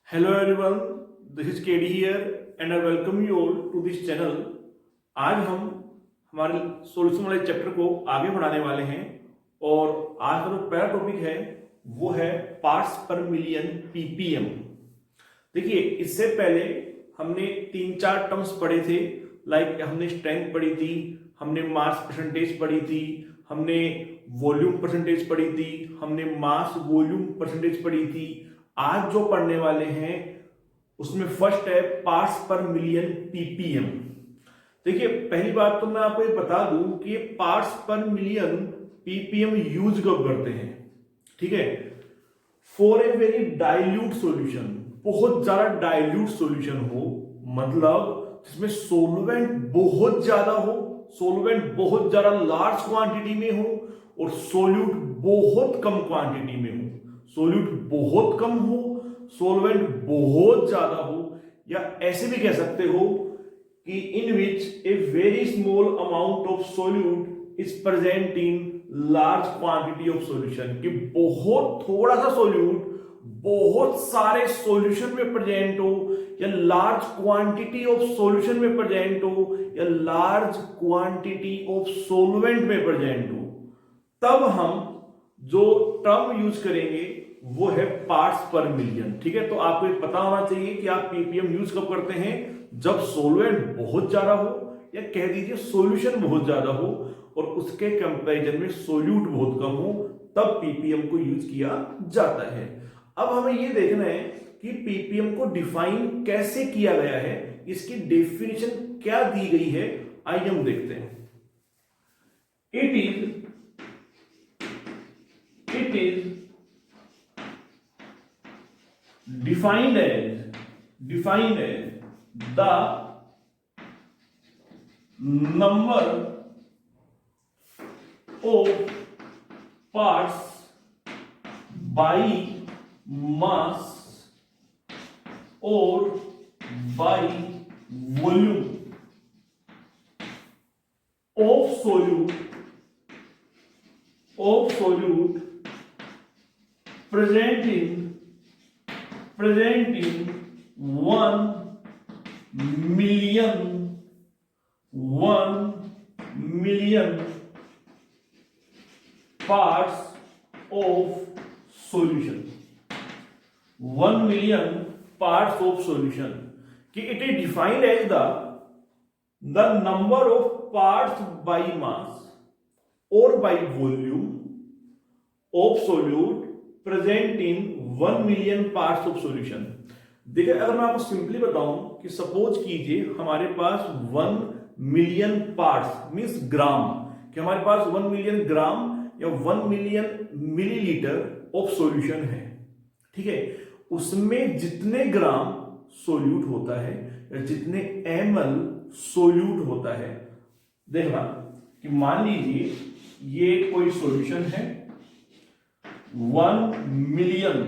Hello everyone, this is KD here and I welcome you all to this channel। आज हम हमारे solution वाले chapter को आगे बढ़ाने वाले हैं और आज का जो पहला टॉपिक है वो है पार्ट्स पर मिलियन पीपीएम। देखिए, इससे पहले हमने 3-4 टर्म्स पढ़े थे, लाइक हमने स्ट्रेंथ पढ़ी थी, हमने मास परसेंटेज पढ़ी थी, हमने वॉल्यूम परसेंटेज पढ़ी थी, हमने मास वॉल्यूम परसेंटेज पढ़ी थी। आज जो पढ़ने वाले हैं उसमें फर्स्ट है पार्ट्स पर मिलियन पीपीएम। देखिए, पहली बात तो मैं आपको ये बता दूं कि ये parts per million ppm use कब करते हैं, ठीक है। For a very dilute solution, बहुत ज्यादा डाइल्यूट सॉल्यूशन हो, मतलब जिसमें सोलवेंट बहुत ज्यादा हो, सोलवेंट बहुत ज्यादा लार्ज क्वांटिटी में हो और सोल्यूट बहुत कम क्वांटिटी में हो। सोल्यूट बहुत कम हो, सोलवेंट बहुत ज्यादा हो, या ऐसे भी कह सकते हो कि in which a very small amount of solute is present in large quantity of solution, कि बहुत थोड़ा सा सोल्यूट बहुत सारे सॉल्यूशन में प्रेजेंट हो, या लार्ज क्वांटिटी ऑफ सॉल्यूशन में प्रेजेंट हो, या लार्ज क्वांटिटी ऑफ सॉल्वेंट में प्रेजेंट हो, तब हम जो टर्म यूज करेंगे वो है पार्ट्स पर मिलियन, ठीक है। तो आपको ये पता होना चाहिए कि आप पीपीएम यूज कब करते हैं, जब सोलवेंट बहुत ज्यादा हो या कह दीजिए सॉल्यूशन बहुत ज्यादा हो और उसके कंपैरिजन में सोल्यूट बहुत कम हो, तब पीपीएम को यूज किया जाता है। अब हमें ये देखना है कि पीपीएम को डिफाइन कैसे किया गया है, इसकी डेफिनेशन क्या दी गई है, आइए हम देखते हैं। It is defined as the number of parts by mass or by volume of solute present in 1 million parts of solution। 1 million parts of solution कि it is defined as the number of parts by mass or by volume of solute present in 1 million parts of solution. देखिए, अगर मैं आपको simply बताऊं कि suppose कीजिए हमारे पास 1 million parts means ग्राम, कि हमारे पास 1 मिलियन ग्राम या 1 मिलियन मिलीलीटर ऑफ सॉल्यूशन है, ठीक है। उसमें जितने ग्राम सोल्यूट होता है या जितने ml सोल्यूट होता है, देखना कि मान लीजिए ये कोई सॉल्यूशन है, 1 मिलियन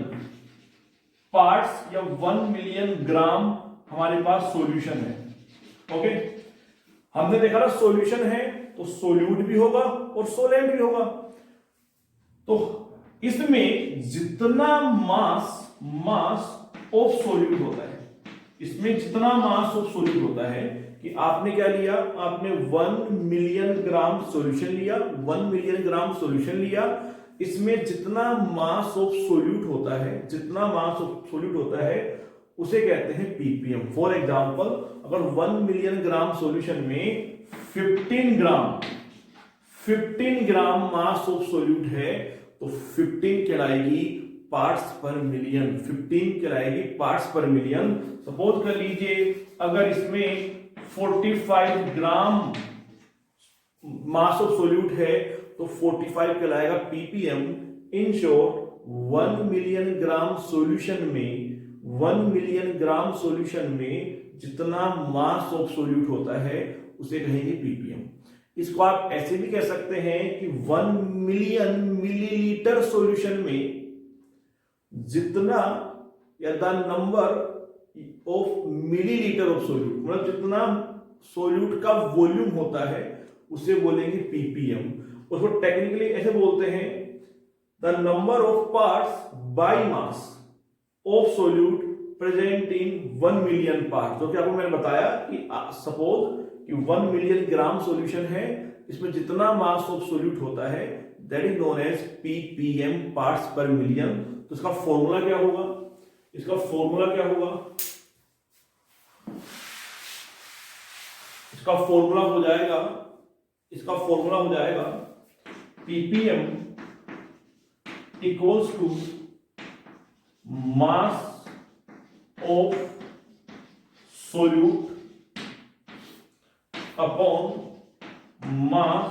पार्ट्स या 1 मिलियन ग्राम हमारे पास सॉल्यूशन है, ओके। हमने देखा ना सॉल्यूशन है तो सोल्यूट भी होगा और सोलेंट भी होगा। तो इसमें जितना मास ऑफ सोल्यूट होता है, इसमें जितना मास ऑफ सोल्यूट होता है कि आपने क्या लिया, आपने 1 मिलियन ग्राम सॉल्यूशन लिया, 1 मिलियन ग्राम सॉल्यूशन लिया, इसमें जितना मास ऑफ सोल्यूट होता है, जितना मास ऑफ सोल्यूट होता है उसे कहते हैं पीपीएम। फॉर एग्जांपल, अगर 1 मिलियन ग्राम सॉल्यूशन में 15 ग्राम मास ऑफ सोल्यूट है तो 15 कहलाएगी पार्ट्स पर मिलियन, 15 कहलाएगी पार्ट्स पर मिलियन। सपोज कर लीजिए अगर इसमें 45 ग्राम मास ऑफ सोल्यूट है तो 45 कहलाएगा ppm. In short 1 million gram solution में जितना मास ऑफ सोल्यूट होता है उसे कहेंगे पीपीएम। इसको आप ऐसे भी कह सकते हैं कि 1 मिलियन मिलीलीटर सॉल्यूशन में जितना या the number of millilitre of solute, मतलब जितना सोल्यूट का वॉल्यूम होता है उसे बोलेंगे पीपीएम। उसको टेक्निकली ऐसे बोलते हैं the number of parts by mass of solute present in 1 million part, जो कि आपको मैंने बताया कि सपोज कि 1 मिलियन ग्राम सॉल्यूशन है, इसमें जितना मास ऑफ सोल्यूट होता है that is known as ppm parts per million. तो इसका फॉर्मूला क्या होगा, इसका फॉर्मूला क्या होगा, इसका फॉर्मूला हो जाएगा, इसका फॉर्मूला हो जाएगा ppm equals to mass of solute upon mass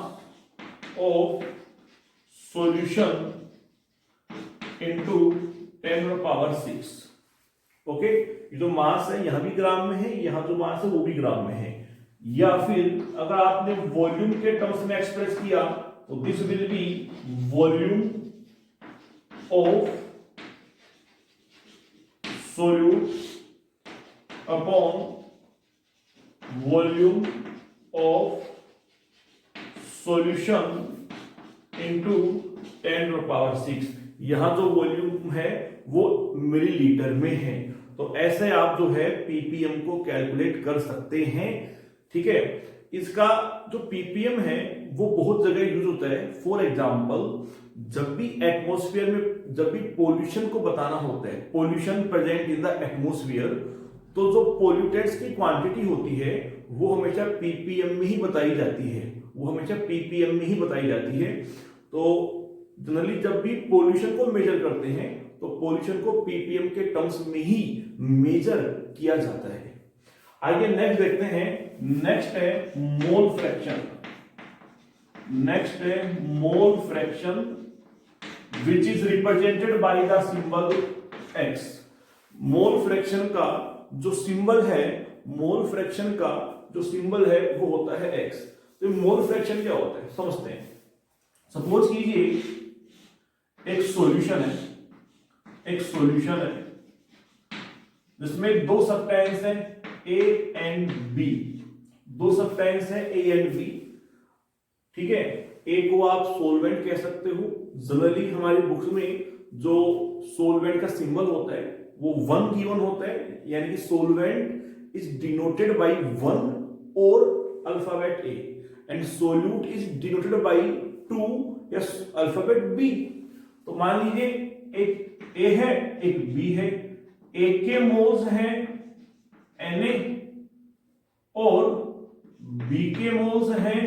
of solution into 10⁻⁶। Okay, ये जो मास है यहां भी ग्राम में है, यहां जो मास है वो भी ग्राम में है। या फिर अगर आपने वॉल्यूम के टर्म्स में एक्सप्रेस किया तो this will be volume of solute upon volume of solution into 10⁻⁶। यहां जो वॉल्यूम है वो मिलीलीटर में है। तो ऐसे आप जो है ppm को कैलकुलेट कर सकते हैं। ठीक है, इसका जो ppm है वो बहुत जगह यूज होता है। फॉर एग्जांपल, जब भी एटमॉस्फेयर में जब भी पोल्यूशन को बताना होता है, pollution present in the atmosphere, तो जो पोल्यूटेंट्स की क्वांटिटी होती है वो हमेशा ppm में ही बताई जाती है, वो हमेशा ppm में ही बताई जाती है। तो जनरली जब भी पोल्यूशन को मेजर करते हैं तो पोल्यूशन को ppm के टर्म्स में ही मेजर किया जाता है। आइए नेक्स्ट देखते हैं। नेक्स्ट है मोल फ्रैक्शन। नेक्स्ट है mole fraction which is represented by the symbol x। Mole fraction का जो सिंबल है, मोल फ्रैक्शन का जो सिंबल है वो होता है x। तो मोल फ्रैक्शन क्या होता है समझते हैं। सपोज कीजिए एक सॉल्यूशन है, एक सॉल्यूशन है जिसमें दो सब्सटेंस हैं A एंड B, दो सब्सटेंस हैं A एंड B। ठीक है, A को आप सोलवेंट कह सकते हो। जनरली हमारी बुक्स में जो सोलवेंट का सिंबल होता है वो 1 गिवन होता है, यानी कि सोलवेंट इज डिनोटेड बाय 1 और alphabet A and solute is denoted bye 2 या अल्फाबेट B। तो मान लीजिए एक A है एक B है, A के मोल्स हैं Na और B के मोल्स हैं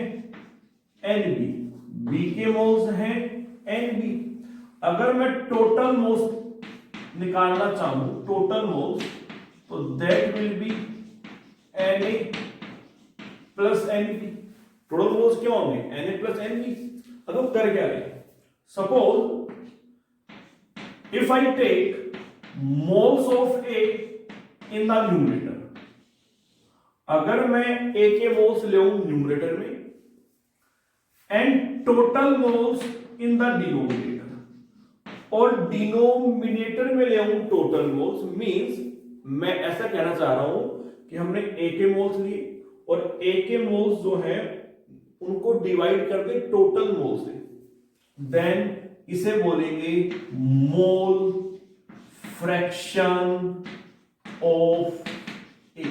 Nb, B के मोल्स हैं Nb। अगर मैं टोटल मोल्स निकालना चाहूं, टोटल मोल्स, तो that will be Na plus Nb। Total moles क्या होंगे Na प्लस Nb। अब कर क्या रहे, suppose if I take moles of A in the numerator, अगर मैं A के मोल्स ले न्यूमरेटर में and total moles in the denominator, और डिनोमिनेटर में ले टोटल मोल्स, मींस मैं ऐसा कहना चाह रहा हूं कि हमने A के मोल्स लिए और A के मोल्स जो है उनको डिवाइड कर दे टोटल मोल से, देन इसे बोलेंगे मोल फ्रैक्शन ऑफ ए।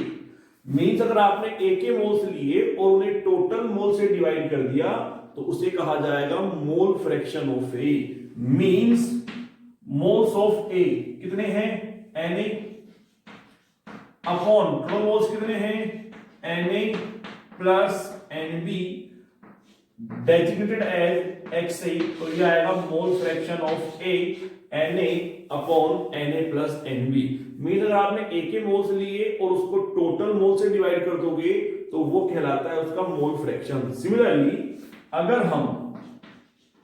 मींस अगर आपने ए के मोल्स लिए और उन्हें टोटल मोल से डिवाइड कर दिया तो उसे कहा जाएगा mole fraction of A. Means moles of A कितने हैं Na अपॉन टोटल मोल्स कितने हैं Na plus Nb designated as XA। तो यह आएगा mole fraction of A Na upon Na plus Nb। Mean अगर आपने A के मोल्स लिए और उसको टोटल मोल से डिवाइड कर दोगे तो वो कहलाता है उसका मोल फ्रैक्शन। सिमिलरली अगर हम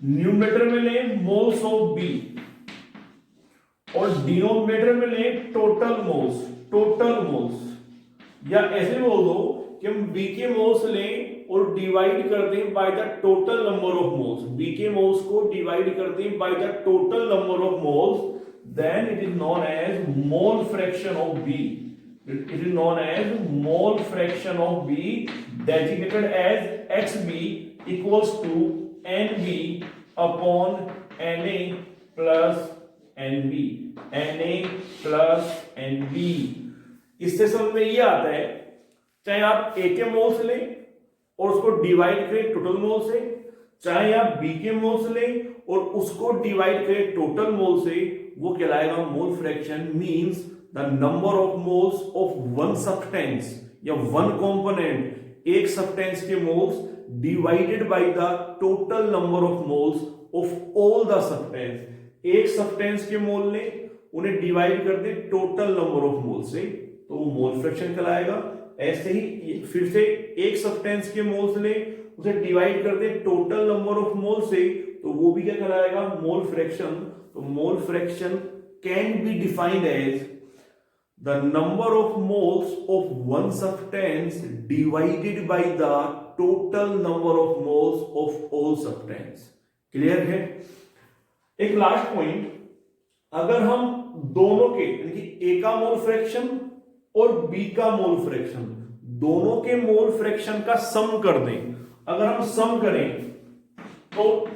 न्यूमरेटर में लें मोल्स ऑफ B और डिनोमिनेटर में लें टोटल मोल्स, या ऐसे बोल दो कि हम B के मोल्स लें और डिवाइड कर दें by the total number of moles, B के मोल्स को डिवाइड कर दें by the total number of moles, then it is known as mole fraction of B। It is known as mole fraction of B designated as XB equals to NB upon Na plus Nb। Na+NB। इससे समझ में ये आता है, चाहे आप A के moles लें और उसको डिवाइड करें टोटल मोल से, चाहे आप B के मोल्स लें और उसको डिवाइड करें टोटल मोल से, वो कहलाएगा mole fraction. Means the number of moles of one substance या वन कंपोनेंट, एक सब्सटेंस के moles divided by the total number of moles of all the substance. एक सब्सटेंस के मोल ने उन्हें डिवाइड कर दे टोटल नंबर ऑफ मोल से, तो वो मोल फ्रैक्शन कहलाएगा। ऐसे ही फिर से एक सब्सटेंस के मोल्स ले उसे डिवाइड कर दे टोटल नंबर ऑफ मोल से, तो वो भी क्या कहलाएगा, मोल फ्रैक्शन। तो mole fraction can be defined as the number of moles of one substance divided by the total number of moles of all substance. Clear है? एक लास्ट पॉइंट, अगर हम दोनों के यानी कि ए का मोल फ्रैक्शन और बी का मोल फ्रैक्शन, दोनों के मोल फ्रैक्शन का सम कर दें, अगर हम सम करें तो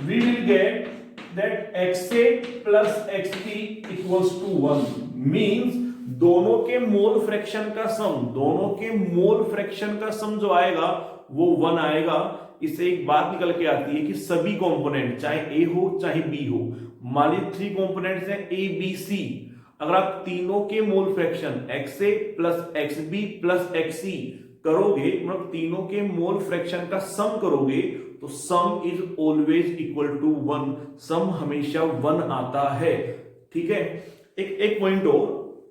we will get that XA plus XB equals to 1। Means दोनों के मोल फ्रैक्शन का सम, दोनों के मोल फ्रैक्शन का सम जो आएगा वो 1 आएगा। इससे एक बात निकल के आती है कि सभी कंपोनेंट, चाहे A हो चाहे B हो, मान लीजिए 3 कंपोनेंट्स हैं A B C, अगर आप तीनों के mole fraction XA plus XB plus XC करोगे, मतलब तीनों के मोल फ्रैक्शन का सम करोगे, तो sum is always equal to 1। Sum हमेशा 1 आता है। ठीक है? एक पॉइंट और,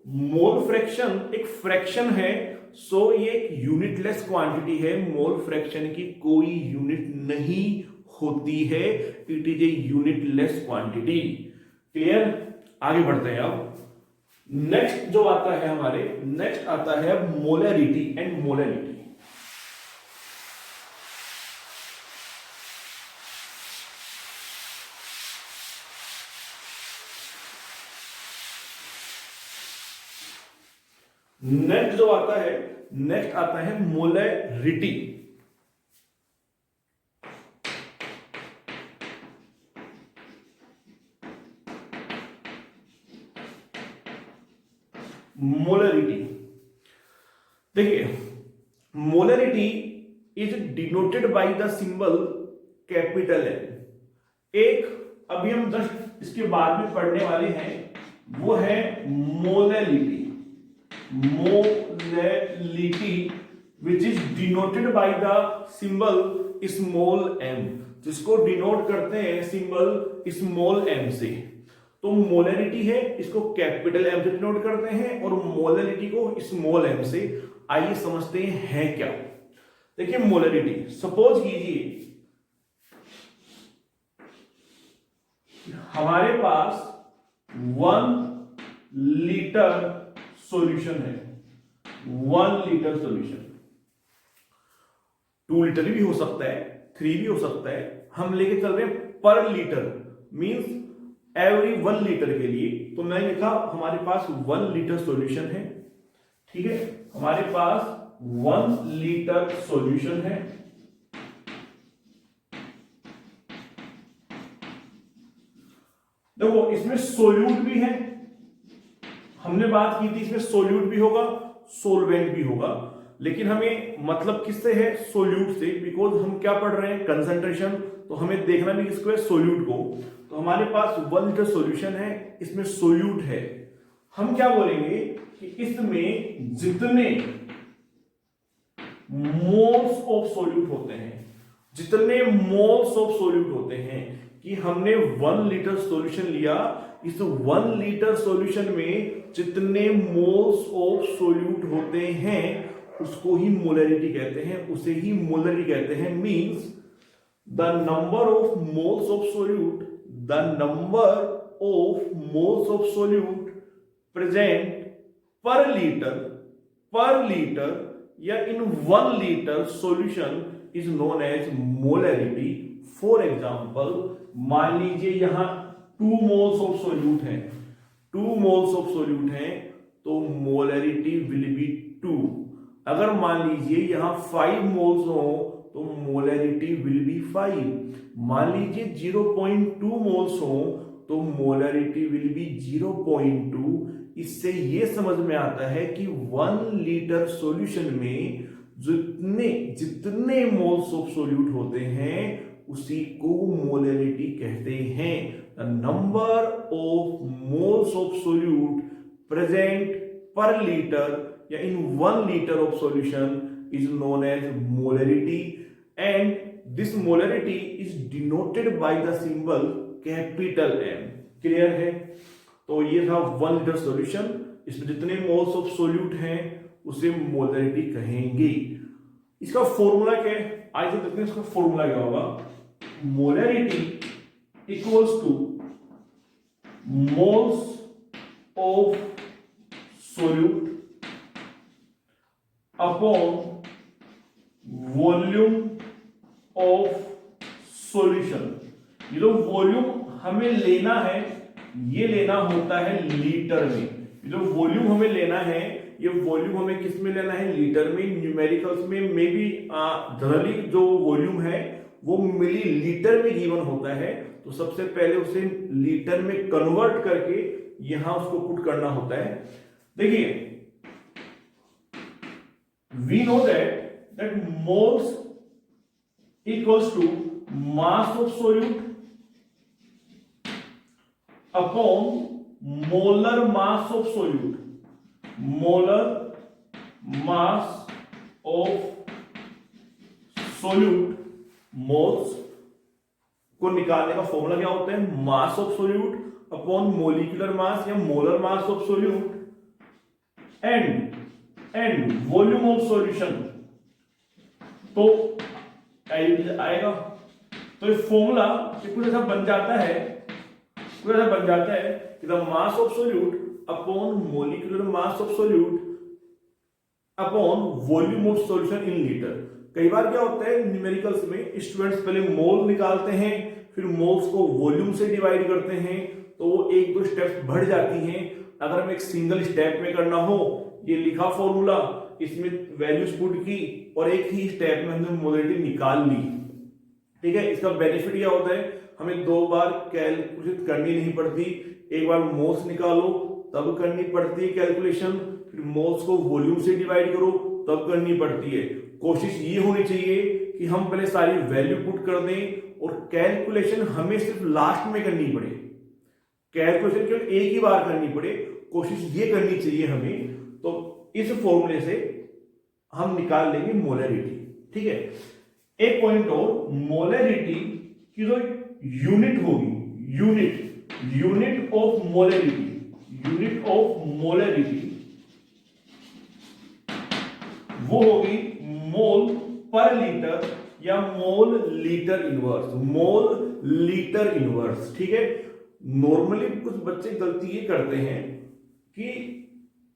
मोल फ्रैक्शन एक फ्रैक्शन है, सो ये एक यूनिटलेस क्वांटिटी है। मोल फ्रैक्शन की कोई यूनिट नहीं होती है, it is a unitless quantity. Clear? आगे बढ़ते हैं। अब नेक्स्ट जो आता है हमारे, नेक्स्ट आता है मोलैरिटी एंड मोलैरिटी। नेक्स्ट जो आता है, नेक्स्ट आता है मोलैरिटी। मोलैरिटी देखिए, molarity is denoted by the symbol capital N। एक अभी हम जस्ट इसके बाद में पढ़ने वाले हैं, वो है molarity. Molarity which is denoted by the symbol small m, जिसको डिनोट करते हैं सिंबल स्मॉल m से। तो मोलैरिटी है, इसको कैपिटल M से डिनोट करते हैं और मोलैरिटी को स्मॉल m से। आइए समझते हैं क्या। देखिए मोलैरिटी, सपोज कीजिए हमारे पास 1 लीटर सॉल्यूशन है, 1 लीटर सॉल्यूशन, 2 लीटर भी हो सकता है, 3 भी हो सकता है। हम लेके चल रहे हैं पर लीटर, मींस एवरी 1 लीटर के लिए। तो मैंने लिखा हमारे पास 1 लीटर सॉल्यूशन है। ठीक है, हमारे पास 1 लीटर सॉल्यूशन है। देखो इसमें सोल्यूट भी है, हमने बात की थी इसमें सोल्यूट भी होगा, सोलवेंट भी होगा, लेकिन हमें मतलब किससे है, सोल्यूट से, बिकॉज हम क्या पढ़ रहे हैं, कंसंट्रेशन, तो हमें देखना भी किसको है, सोल्यूट को। तो हमारे पास 1 लीटर सॉल्यूशन है, इसमें सोल्यूट है। हम क्या बोलेंगे कि इसमें जितने मोल्स ऑफ सोल्यूट होते हैं, जितने मोल्स ऑफ सोल्यूट होते हैं, कि हमने 1 लीटर सॉल्यूशन लिया, इस 1 लीटर सॉल्यूशन में जितने मोल्स ऑफ सोल्यूट होते हैं उसको ही मोलैरिटी कहते हैं, उसे ही मोलैरिटी कहते हैं। Means the number of moles of solute, the number of moles of solute present per litre या in 1 litre solution is known as molarity. For example, मान लीजिए यहां 2 मोल्स ऑफ सोल्यूट है, 2 मोल्स ऑफ सोल्यूट है, तो molarity will be 2। अगर मान लीजिए यहां 5 मोल्स हो तो मोलैरिटी विल बी 5। मान लीजिए 0.2 मोल्स हो तो मोलरिटी विल बी 0.2। इससे ये समझ में आता है कि 1 लीटर सॉल्यूशन में जितने जितने मोल्स ऑफ सॉल्यूट होते हैं उसी को मोलरिटी कहते हैं। The number of moles of solute present per litre या in 1 litre of solution is known as molarity, and this molarity is denoted by the symbol capital M। Clear है? तो ये था 1 लीटर सॉल्यूशन, इसमें जितने moles of solute हैं उसे molarity कहेंगे। इसका फॉर्मूला क्या है? आइए देखते हैं इसका फॉर्मूला क्या होगा। Molarity equals two moles of solute upon volume of solution. ये जो वॉल्यूम हमें लेना है ये लेना होता है लीटर में। ये जो वॉल्यूम हमें लेना है ये वॉल्यूम हमें किस में लेना है? लीटर में। न्यूमेरिकल्स में मे बी जनरली जो वॉल्यूम है वो मिली लीटर में गिवन होता है, तो सबसे पहले उसे लीटर में कन्वर्ट करके यहां उसको पुट करना होता है। देखिए, we know that moles equals to mass of solute upon molar mass of solute. Molar mass of solute, moles को निकालने का फॉर्मूला क्या होता है? Mass of solute upon molecular mass या molar mass of solute and volume of solution. तो आएगा, तो ये फॉर्मूला कुछ ऐसा बन जाता है कि the mass of solute upon molecular mass of solute upon volume of solution in litre. कई बार क्या होता है न्यूमेरिकल्स में स्टूडेंट्स पहले मोल निकालते हैं फिर मोल्स को वॉल्यूम से डिवाइड करते हैं, तो वो 1-2 स्टेप्स बढ़ जाती हैं। अगर हमें एक सिंगल स्टेप में करना हो, ये लिखा फॉर्मूला, इसमें वैल्यूज पुट की और एक ही स्टेप में हमने मोलरिटी निकाल ली। ठीक है, इसका बेनिफिट क्या होता है? हमें 2 बार कैलकुलेट करनी नहीं पड़ती। एक बार मोल्स निकालो तब करनी पड़ती है कैलकुलेशन, फिर मोल्स को वॉल्यूम से डिवाइड करो तब करनी पड़ती है। कोशिश ये होनी चाहिए कि हम पहले सारी वैल्यू पुट कर दें और कैलकुलेशन हमें सिर्फ लास्ट में करनी पड़े। कैलकुलेशन केवल एक ही बार करनी पड़े, कोशिश ये करनी चाहिए हमें। तो इस फॉर्मूले से हम निकाल लेंगे मोलरिटी। ठीक है, एक पॉइंट और, मोलरिटी की जो यूनिट होगी, यूनिट ऑफ मोलरिटी वो होगी मोल पर लीटर या मोल लीटर इनवर्स। ठीक है, नॉर्मली कुछ बच्चे गलती ये करते हैं कि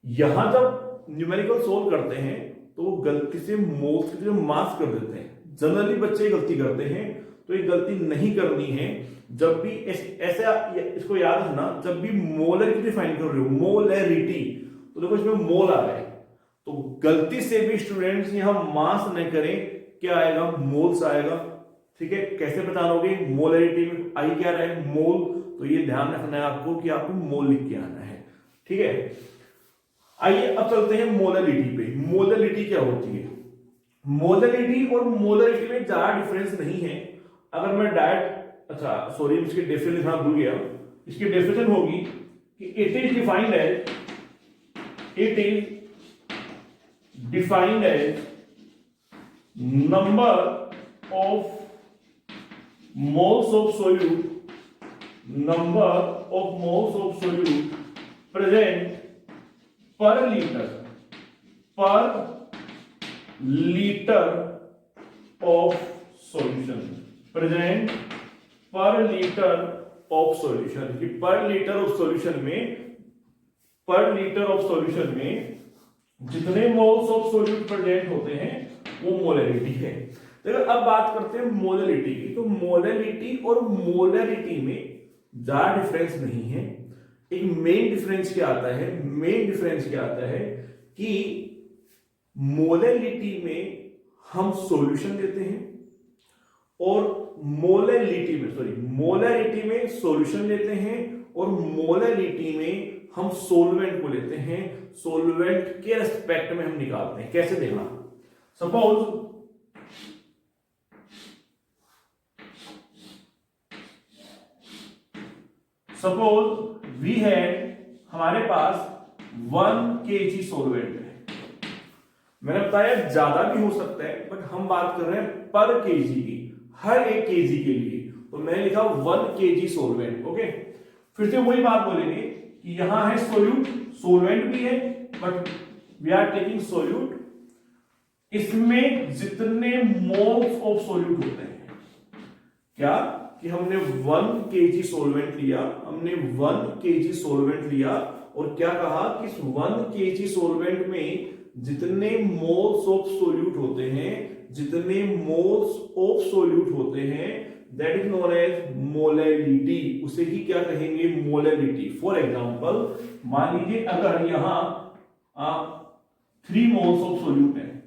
यहां जब न्यूमेरिकल सोल्व करते हैं तो वो गलती से मोल्स की जगह मास कर देते हैं। जनरली बच्चे गलती करते हैं, तो ये गलती नहीं करनी है। जब भी ऐसा इसको याद रखना, जब भी मोलर की डिफाइन कर रहे हो, मोलरिटी, तो देखो इसमें मोल आ रहा है, तो गलती से भी स्टूडेंट्स यहां मास न करें, क्या आएगा? मोल्स आएगा। ठीक है, कैसे बताओगे? मोलरिटी में आई क्या रहा है? मोल। तो ये ध्यान रखना है आपको कि आपको मोल लिख के आना है। ठीक है, आइए अब चलते हैं मोलरिटी पे। मोलरिटी क्या होती है? मोलरिटी और मोलरिटी में ज्यादा डिफरेंस नहीं है। अगर मैं इसकी डेफिनेशन लिखना भूल गया। इसकी डेफिनेशन होगी कि it is defined as number of moles of solute present per liter of solution, present per liter of solution। कि per liter of solution में जितने मोल्स ऑफ सॉल्यूट प्रेजेंट होते हैं वो मोलरिटी है। देखो अब बात करते हैं मोलरिटी की। तो मोलरिटी और मोलरिटी में ज्यादा डिफरेंस नहीं है। एक मेन डिफरेंस क्या आता है कि मोलरिटी में हम सॉल्यूशन देते हैं और मोलैरिटी में सॉल्यूशन लेते हैं और मोलैरिटी में हम सोलवेंट को लेते हैं, सोलवेंट के रेस्पेक्ट में हम निकालते हैं। कैसे देखना, सपोज वी हैड, हमारे पास 1 kg सोलवेंट है। मैंने बताया ज्यादा भी हो सकता है, बट हम बात कर रहे हैं पर केजी की, हर एक केजी के लिए। तो मैंने लिखा 1 kg सोलवेंट। ओके, फिर से वही बात बोलेंगे कि यहां है सोल्यूट, सोलवेंट भी है, but we are taking solute. इसमें जितने मोल्स ऑफ सोल्यूट होते हैं, क्या कि हमने 1 kg सोलवेंट लिया, हमने 1 kg सोलवेंट लिया और क्या कहा कि इस 1 kg सोलवेंट में जितने मोल्स ऑफ सोल्यूट होते हैं, जितने मोल्स ऑफ सोल्यूट होते हैं, that is known as molarity. उसे ही क्या कहेंगे, मोलैरिटी। फॉर एग्जांपल, मान लीजिए अगर यहां 3 मोल्स ऑफ सोल्यूट है,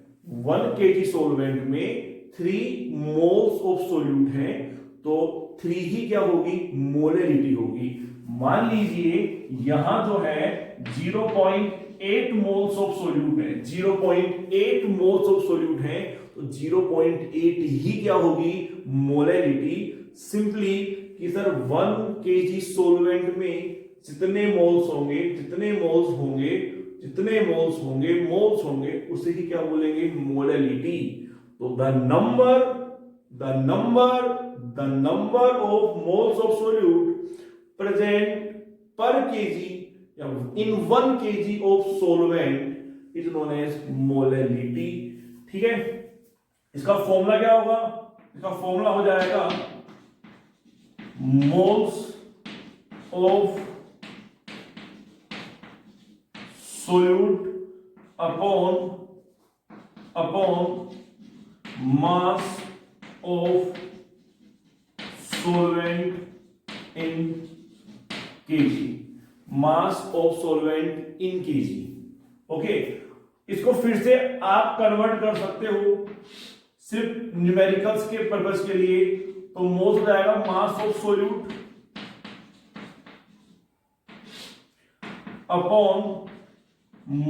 1 kg सोलवेंट में 3 मोल्स ऑफ सोल्यूट है, तो 3 ही क्या होगी, मोलैरिटी होगी। मान लीजिए यहां जो है 0.8 मोल्स ऑफ सोल्यूट है, 0.8 मोल्स ऑफ सोल्यूट है, तो 0.8 ही क्या होगी, मोलैरिटी। सिंपली कि सर 1 kg सोलवेंट में जितने मोल्स होंगे, जितने मोल्स होंगे, जितने मोल्स होंगे, मोल्स होंगे, उसे ही क्या बोलेंगे, मोलैरिटी। तो the number of moles of solute present per kg in 1 kg of solvent is known as molarity। ठीक है, इसका फॉर्मूला क्या होगा, इसका फॉर्मूला हो जाएगा moles of solute upon mass of solvent in kg, mass of solvent in kg। Okay, इसको फिर से आप कन्वर्ट कर सकते हो सिर्फ न्यूमेरिकल्स के पर्पस के लिए। तो मोल्स हो जाएगा mass of solute upon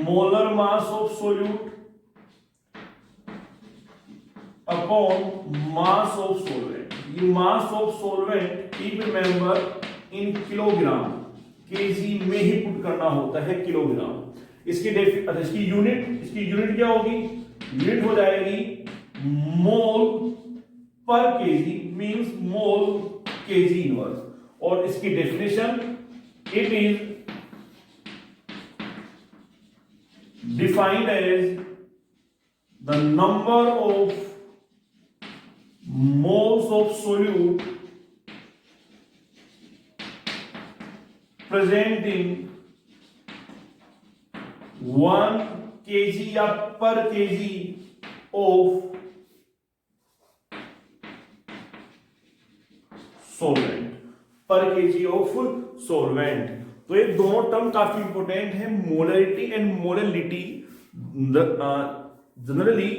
molar mass of solute upon mass of solvent. ये mass of solvent keep remember in kilogram, KG में ही पुट करना होता है, किलोग्राम। इसकी यूनिट क्या होगी, यूनिट हो जाएगी mole per KG, means mole KG inverse. और इसकी definition, it is defined as the number of moles of solute present in 1 kg या per kg of solvent, per kg of solvent। तो ये दोनों टर्म काफी important है, molarity and molarity. Generally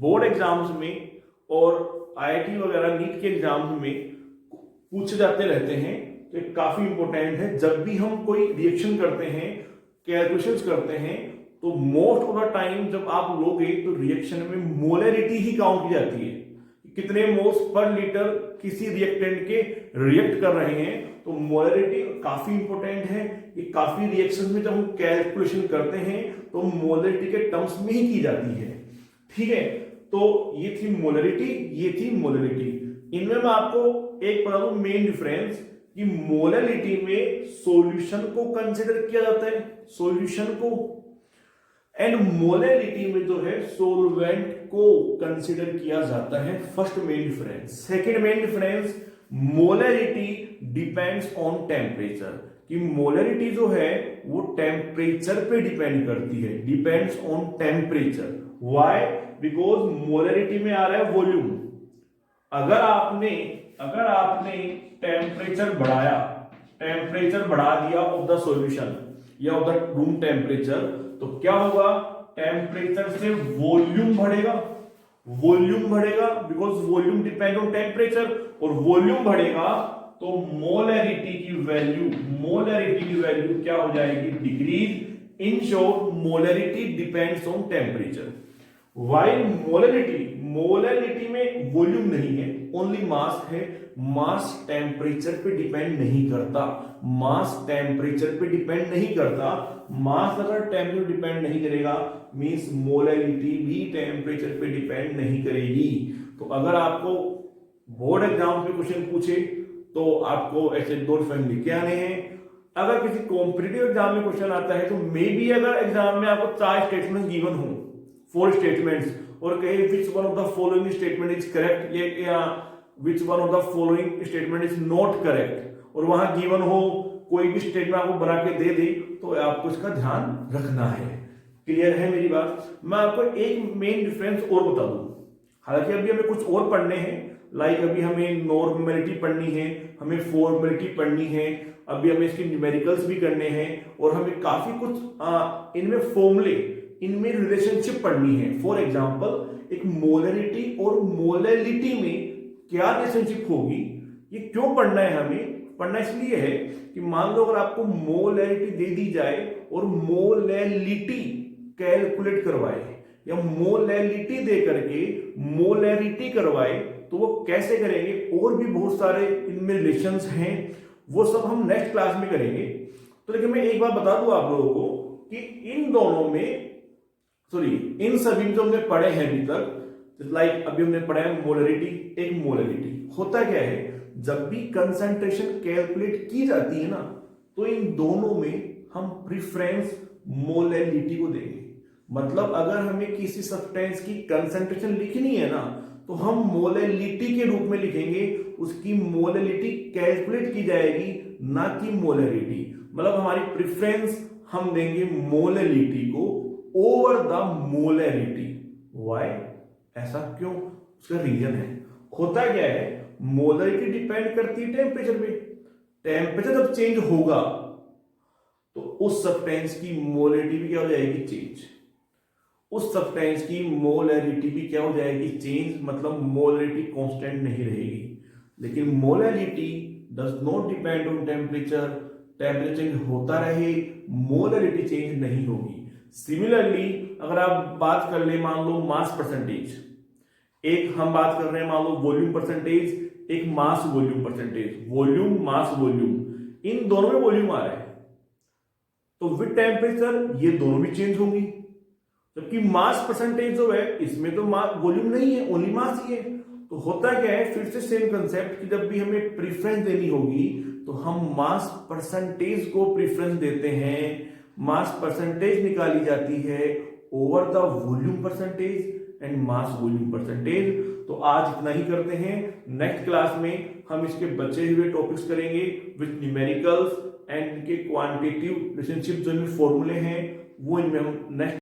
board exams में और आईआईटी वगैरह NEET के एग्जाम्स में पूछे जाते रहते हैं, तो ये काफी इंपॉर्टेंट है। जब भी हम कोई रिएक्शन करते हैं, कैलकुलेशंस करते हैं, तो मोस्ट ऑफ द टाइम जब आप लोगे तो रिएक्शन में मोलैरिटी ही काउंट की जाती है, कितने मोल्स पर लीटर किसी रिएक्टेंट के रिएक्ट कर रहे हैं। तो मोलैरिटी काफी इंपॉर्टेंट है। ये काफी रिएक्शन में जब हम कैलकुलेशन करते हैं तो मोलैरिटी के टर्म्स में ही की जाती है। ठीक है, तो ये थी मोलैरिटी, ये थी मोलैरिटी। इनमें मैं आपको एक बता दूं मेन डिफरेंस कि मोलैरिटी में सॉल्यूशन को कंसीडर किया जाता है, सॉल्यूशन को, एंड मोलैरिटी में जो है सोलवेंट को कंसीडर किया जाता है। First main difference. Second main difference, molarity depends on temperature, कि मोलैरिटी जो है वो टेम्परेचर पे डिपेंड करती है, depends on temperature. Why? Because molarity में आ रहा है वॉल्यूम। अगर आपने टेम्परेचर बढ़ाया, टेम्परेचर बढ़ा दिया ऑफ द सॉल्यूशन या ऑफ द रूम टेम्परेचर, तो क्या होगा, टेम्परेचर से वॉल्यूम बढ़ेगा, वॉल्यूम बढ़ेगा because volume depend on temperature, और वॉल्यूम बढ़ेगा तो मोलैरिटी की वैल्यू क्या हो जाएगी, decrease. In short molarity depends on temperature. While molarity में वॉल्यूम नहीं है, ओनली मास है। मास टेम्परेचर पे डिपेंड नहीं करता, मास अगर टेम्परेचर डिपेंड नहीं करेगा मींस मोलैरिटी भी टेम्परेचर पे डिपेंड नहीं करेगी। तो अगर आपको बोर्ड एग्जाम में क्वेश्चन पूछे तो आपको ऐसे दो डिफरेंस लिख के आने हैं। अगर किसी कॉम्पिटिटिव एग्जाम में क्वेश्चन आता है तो मे बी अगर एग्जाम में आपको 4 स्टेटमेंट्स गिवन हो, 4 स्टेटमेंट्स, और कहे which one of the following statement is correct या which one of the following statement is not correct, और वहां गिवन हो कोई भी स्टेटमेंट आपको बना के दे दे, तो आपको इसका ध्यान रखना है। क्लियर है मेरी बात? मैं आपको एक मेन डिफरेंस और बता दूं, हालांकि अभी हमें कुछ और पढ़ने हैं, लाइक अभी हमें नॉर्मेलिटी पढ़नी है, हमें फॉर्मेलिटी पढ़नी है, अभी हमें इसके न्यूमेरिकल्स भी करने हैं, और हमें काफी कुछ इनमें फॉर्मूले, इनमें रिलेशनशिप पढ़नी है। फॉर एग्जांपल एक मोलैरिटी और मोलैलिटी में क्या रिलेशनशिप होगी, ये क्यों पढ़ना है हमें? पढ़ना इसलिए है कि मान लो अगर आपको मोलैरिटी दे दी जाए और मोलैलिटी कैलकुलेट करवाए, या मोलैलिटी दे करके मोलैरिटी करवाए, तो वो कैसे करेंगे, और भी बहुत सारे इनमें रिलेशंस हैं, वो सब हम नेक्स्ट क्लास में करेंगे। तो लेकिन मैं एक बात बता दूं आप लोगों को कि इन दोनों में इन सभी जो हमने पढ़े हैं अभी तक, लाइक अभी हमने पढ़ा है मोलैरिटी, एक मोलैरिटी होता क्या है, जब भी कंसंट्रेशन कैलकुलेट की जाती है ना, तो इन दोनों में हम प्रेफरेंस मोलैलिटी को देंगे। मतलब अगर हमें किसी सब्सटेंस की कंसंट्रेशन लिखनी है ना, तो हम मोलैलिटी के रूप में लिखेंगे, उसकी मोलैलिटी कैलकुलेट की जाएगी, ना कि मोलैरिटी। मतलब हमारी प्रेफरेंस हम देंगे मोलैलिटी को ओवर द मोलैरिटी। व्हाई? ऐसा क्यों? उसका रीजन है। होता क्या है, मोलैरिटी डिपेंड करती है टेम्परेचर पे। टेम्परेचर जब चेंज होगा तो उस सब्सटेंस की मोलैरिटी भी क्या हो जाएगी, चेंज। उस सब्सटेंस की मोलैरिटी भी क्या हो जाएगी, चेंज। मतलब मोलैरिटी कांस्टेंट नहीं रहेगी। लेकिन molality does not depend on temperature. Temperature change होता रहे, मोलैलिटी चेंज नहीं होगी। सिमिलरली अगर आप बात कर ले, मान लो मास परसेंटेज, एक हम बात कर रहे हैं मान लो वॉल्यूम परसेंटेज, एक mass volume percentage, volume mass volume, इन दोनों में वॉल्यूम आ रहा है, तो विद टेम्परेचर ये दोनों भी चेंज होंगी। जबकि मास परसेंटेज जो है इसमें तो वॉल्यूम नहीं है, ओनली मास ही है। तो होता क्या है, फिर से सेम कंसेप्ट कि जब भी हमें प्रेफरेंस देनी होगी तो हम मास परसेंटेज को प्रेफरेंस देते हैं। मास परसेंटेज निकाली जाती है over the volume percentage and mass volume percentage. तो आज इतना ही करते हैं। नेक्स्ट क्लास में हम इसके बचे हुए टॉपिक्स करेंगे विद न्यूमेरिकल्स एंड इनके क्वांटिटेटिव रिलेशनशिप, जो इनमें फॉर्मूले हैं वो इनमें हम नेक्स्ट